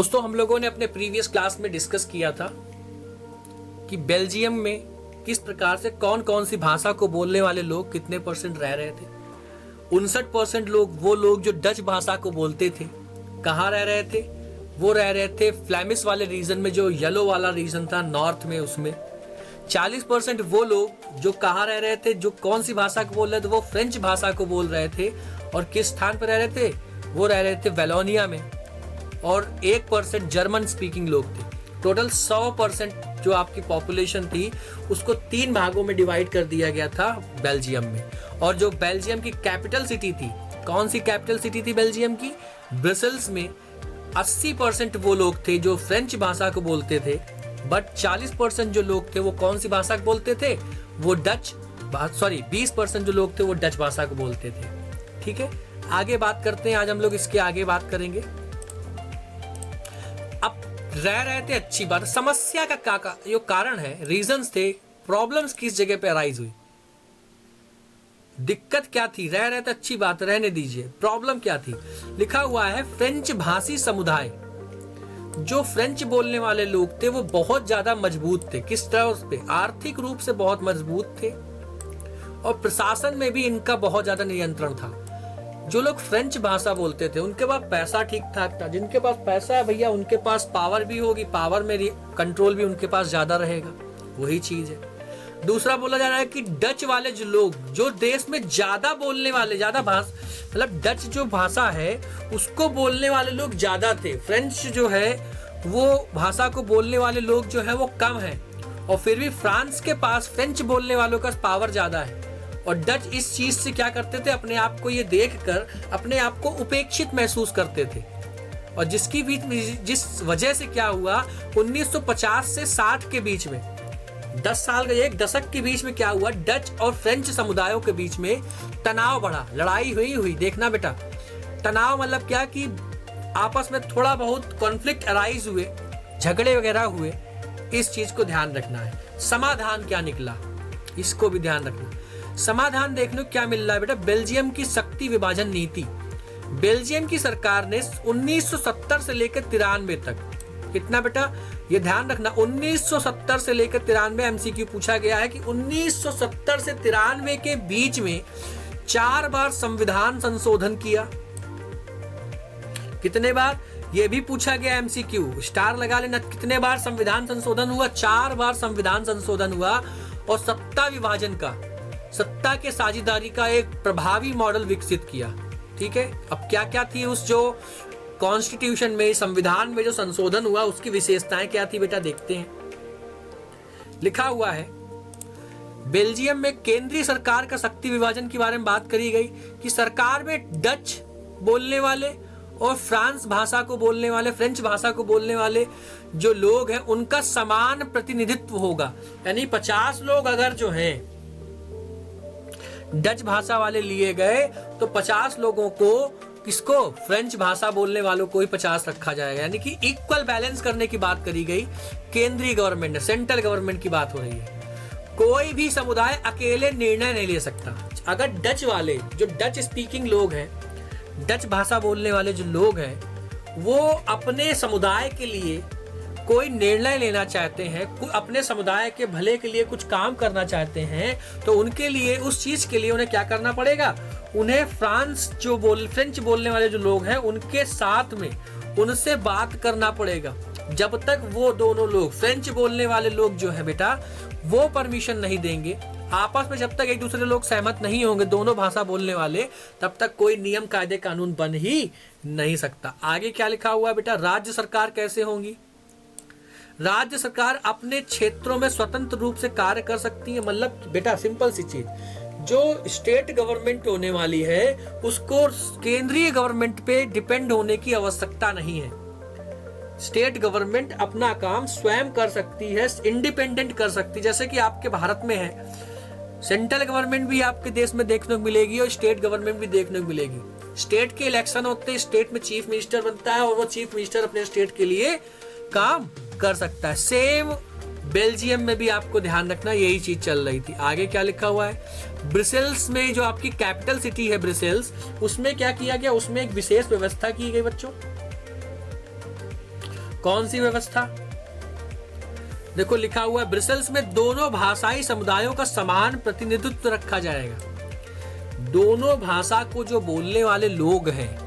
दोस्तों हम लोगों ने अपने प्रीवियस क्लास में डिस्कस किया था कि बेल्जियम में किस प्रकार से कौन कौन सी भाषा को बोलने वाले लोग कितने परसेंट रह रहे थे। 59% लोग वो लोग जो डच भाषा को बोलते थे कहाँ रह रहे थे, वो रह रहे थे फ्लैमिश वाले रीजन में, जो येलो वाला रीजन था नॉर्थ में, उसमें 40% वो लोग जो कहाँ रह रहे थे, जो कौन सी भाषा को बोल रहे थे, वो फ्रेंच भाषा को बोल रहे थे। और किस स्थान पर रह रहे थे, वो रह रहे थे वेलोनिया में। और 1% जर्मन स्पीकिंग लोग थे। टोटल 100% जो आपकी पॉपुलेशन थी उसको 3 भागों में डिवाइड कर दिया गया था बेल्जियम में। और जो बेल्जियम की कैपिटल सिटी थी, कौन सी कैपिटल सिटी थी बेल्जियम की, ब्रसेल्स में 80% वो लोग थे जो फ्रेंच भाषा को बोलते थे, बट 40% जो लोग थे वो कौन सी भाषा को बोलते थे, वो 20% जो लोग थे वो डच भाषा को बोलते थे। ठीक है, आगे बात करते हैं। आज हम लोग इसके आगे बात करेंगे। अब रह रहे थे, अच्छी बात। समस्या का जो कारण है, रीजंस थे, प्रॉब्लम्स किस जगह पे अराइज हुई, दिक्कत क्या थी। रह रहे थे, अच्छी बात, रहने दीजिए। प्रॉब्लम क्या थी, लिखा हुआ है फ्रेंच भाषी समुदाय, जो फ्रेंच बोलने वाले लोग थे वो बहुत ज्यादा मजबूत थे। किस तरह उस पे, आर्थिक रूप से बहुत मजबूत थे और प्रशासन में भी इनका बहुत ज्यादा नियंत्रण था। जो लोग फ्रेंच भाषा बोलते थे उनके पास पैसा ठीक ठाक था। जिनके पास पैसा है भैया, उनके पास पावर भी होगी, पावर में कंट्रोल भी उनके पास ज्यादा रहेगा, वही चीज है। दूसरा बोला जा रहा है कि डच वाले जो लोग, जो देश में ज्यादा बोलने वाले, ज्यादा भाषा, मतलब डच जो भाषा है उसको बोलने वाले लोग ज्यादा थे। फ्रेंच जो है वो भाषा को बोलने वाले लोग जो है वो कम है। और फिर भी फ्रांस के पास फ्रेंच बोलने वालों का पावर ज्यादा है। और डच इस चीज से क्या करते थे, अपने आप को ये देखकर अपने आप को उपेक्षित महसूस करते थे। और जिस वजह से क्या हुआ, 1950 से 60 के बीच में, 10 साल का, एक दशक के बीच में क्या हुआ, डच और फ्रेंच समुदायों के बीच में तनाव बढ़ा, लड़ाई हुई। देखना बेटा, तनाव मतलब क्या कि आपस में थोड़ा बहुत कॉन्फ्लिक्ट अराइज हुए, झगड़े वगैरह हुए। इस चीज को ध्यान रखना है। समाधान क्या निकला, इसको भी ध्यान रखना। समाधान देख लो क्या मिल रहा है बेटा। बेल्जियम की शक्ति विभाजन नीति, बेल्जियम की सरकार ने 1970 से लेकर 93 तक, कितना बेटा ये ध्यान रखना, 1970 से लेकर 93 एमसीक्यू पूछा गया है कि 1970 से 93 के बीच में 4 बार संविधान संशोधन किया। कितने बार, ये भी पूछा गया एमसीक्यू, स्टार लगा लेना। कितने बार संविधान संशोधन हुआ, 4 बार संविधान संशोधन हुआ। और सत्ता विभाजन का, सत्ता के साझेदारी का एक प्रभावी मॉडल विकसित किया। ठीक है, अब क्या क्या थी उस जो कॉन्स्टिट्यूशन में, संविधान में जो संशोधन हुआ, उसकी विशेषताएं क्या थी बेटा, देखते हैं। लिखा हुआ है बेल्जियम में केंद्रीय सरकार का शक्ति विभाजन के बारे में बात करी गई कि सरकार में डच बोलने वाले और फ्रांस भाषा को बोलने वाले, फ्रेंच भाषा को बोलने वाले जो लोग हैं उनका समान प्रतिनिधित्व होगा। यानी 50 लोग अगर जो हैं डच भाषा वाले लिए गए तो 50 लोगों को, किसको, फ्रेंच भाषा बोलने वालों को ही 50 रखा जाएगा। यानी कि इक्वल बैलेंस करने की बात करी गई। केंद्रीय गवर्नमेंट, सेंट्रल गवर्नमेंट की बात हो रही है। कोई भी समुदाय अकेले निर्णय नहीं ले सकता। अगर डच वाले, जो डच स्पीकिंग लोग हैं, डच भाषा बोलने वाले जो लोग हैं, वो अपने समुदाय के लिए कोई निर्णय लेना चाहते हैं, अपने समुदाय के भले के लिए कुछ काम करना चाहते हैं, तो उनके लिए, उस चीज के लिए उन्हें क्या करना पड़ेगा, उन्हें फ्रेंच बोलने वाले जो लोग हैं उनके साथ में उनसे बात करना पड़ेगा। जब तक वो दोनों लोग, फ्रेंच बोलने वाले लोग जो है बेटा, वो परमिशन नहीं देंगे, आपस में जब तक एक दूसरे लोग सहमत नहीं होंगे, दोनों भाषा बोलने वाले, तब तक कोई नियम कायदे कानून बन ही नहीं सकता। आगे क्या लिखा हुआ है बेटा, राज्य सरकार कैसे होंगी। राज्य सरकार अपने क्षेत्रों में स्वतंत्र रूप से कार्य कर सकती है। मतलब बेटा सिंपल सी चीज, जो स्टेट गवर्नमेंट होने वाली है उसको केंद्रीय गवर्नमेंट पे डिपेंड होने की आवश्यकता नहीं है। स्टेट गवर्नमेंट अपना काम स्वयं कर सकती है, इंडिपेंडेंट कर सकती है। जैसे कि आपके भारत में है, सेंट्रल गवर्नमेंट भी आपके देश में देखने को मिलेगी और स्टेट गवर्नमेंट भी देखने को मिलेगी। स्टेट के इलेक्शन होते हैं, स्टेट में चीफ मिनिस्टर बनता है और वो चीफ मिनिस्टर अपने स्टेट के लिए काम कर सकता है। सेम बेल्जियम में भी आपको ध्यान रखना यही चीज चल रही थी। आगे क्या लिखा हुआ है, ब्रसेल्स में जो आपकी कैपिटल सिटी है ब्रसेल्स, उसमें क्या किया गया, उसमें एक विशेष व्यवस्था की गई बच्चों। कौन सी व्यवस्था? देखो लिखा हुआ है ब्रसेल्स में दोनों भाषाई समुदायों का समान प्रतिनिधित्व रखा जाएगा। दोनों भाषा को जो बोलने वाले लोग हैं,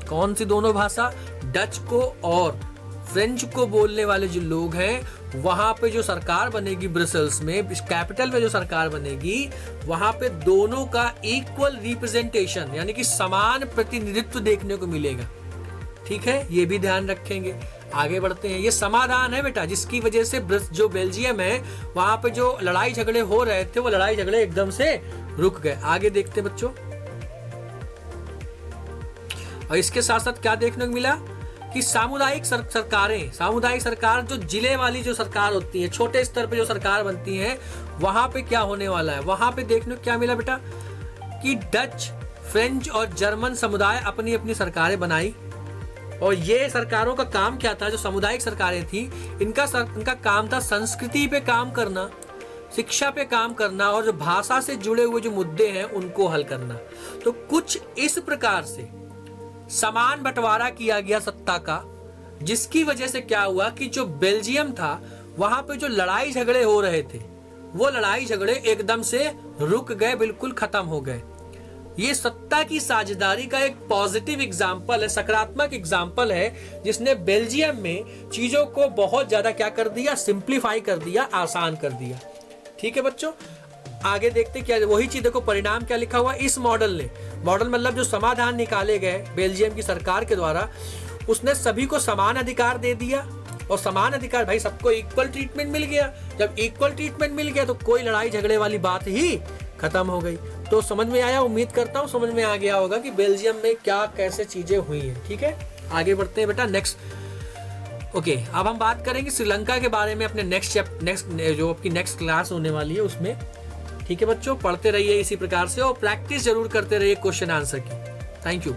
कौन सी दोनों भाषा? डच को और फ्रेंच को बोलने वाले जो लोग हैं, वहां पे जो सरकार बनेगी ब्रसेल्स में, इस कैपिटल में जो सरकार बनेगी, वहां पे दोनों का इक्वल रिप्रेजेंटेशन यानी कि समान प्रतिनिधित्व देखने को मिलेगा। ठीक है, ये भी ध्यान रखेंगे। आगे बढ़ते हैं। ये समाधान है बेटा, जिसकी वजह से जो बेल्जियम है वहां पे जो लड़ाई झगड़े हो रहे थे वो लड़ाई झगड़े एकदम से रुक गए। आगे देखते हैं बच्चों। और इसके साथ साथ क्या देखने को मिला कि सामुदायिक सरकारें, सामुदायिक सरकार जो जिले वाली जो सरकार होती है, छोटे स्तर पे जो सरकार बनती है, वहां पे क्या होने वाला है? वहां पे देखने को क्या मिला बेटा कि डच, फ्रेंच और जर्मन समुदाय अपनी अपनी सरकारें बनाई। और ये सरकारों का काम क्या था? जो सामुदायिक सरकारें थी, इनका काम था संस्कृति पे काम करना, शिक्षा पे काम करना और जो भाषा से जुड़े हुए जो मुद्दे हैं उनको हल करना। तो कुछ इस प्रकार से समान बंटवारा किया गया सत्ता का, जिसकी वजह से क्या हुआ कि जो बेल्जियम था वहां पे जो लड़ाई झगड़े हो रहे थे वो लड़ाई झगड़े एकदम से रुक गए, बिल्कुल खत्म हो गए। ये सत्ता की साझेदारी का एक पॉजिटिव एग्जाम्पल है, सकारात्मक एग्जाम्पल है, जिसने बेल्जियम में चीजों को बहुत ज्यादा क्या कर दिया? सिंप्लीफाई कर दिया, आसान कर दिया। ठीक है बच्चों, आगे देखते क्या वही चीज। देखो परिणाम क्या लिखा हुआ इस मॉडल ने। मॉडल मतलब जो समाधान निकाले गए बेल्जियम की सरकार के द्वारा, उसने सभी को समान अधिकार दे दिया। और समान अधिकार भाई, सबको इक्वल ट्रीटमेंट मिल गया। जब इक्वल ट्रीटमेंट मिल गया तो कोई लड़ाई झगड़े वाली बात ही खत्म हो गई। तो समझ में आया, उम्मीद करता हूँ समझ में आ गया होगा कि बेल्जियम में क्या कैसे चीजें हुई हैं। ठीक है, आगे बढ़ते हैं बेटा नेक्स्ट। ओके, अब हम बात करेंगे श्रीलंका के बारे में अपने नेक्स्ट जो आपकी नेक्स्ट क्लास होने वाली है उसमें। ठीक है बच्चों, पढ़ते रहिए इसी प्रकार से और प्रैक्टिस जरूर करते रहिए क्वेश्चन आंसर की। Thank you.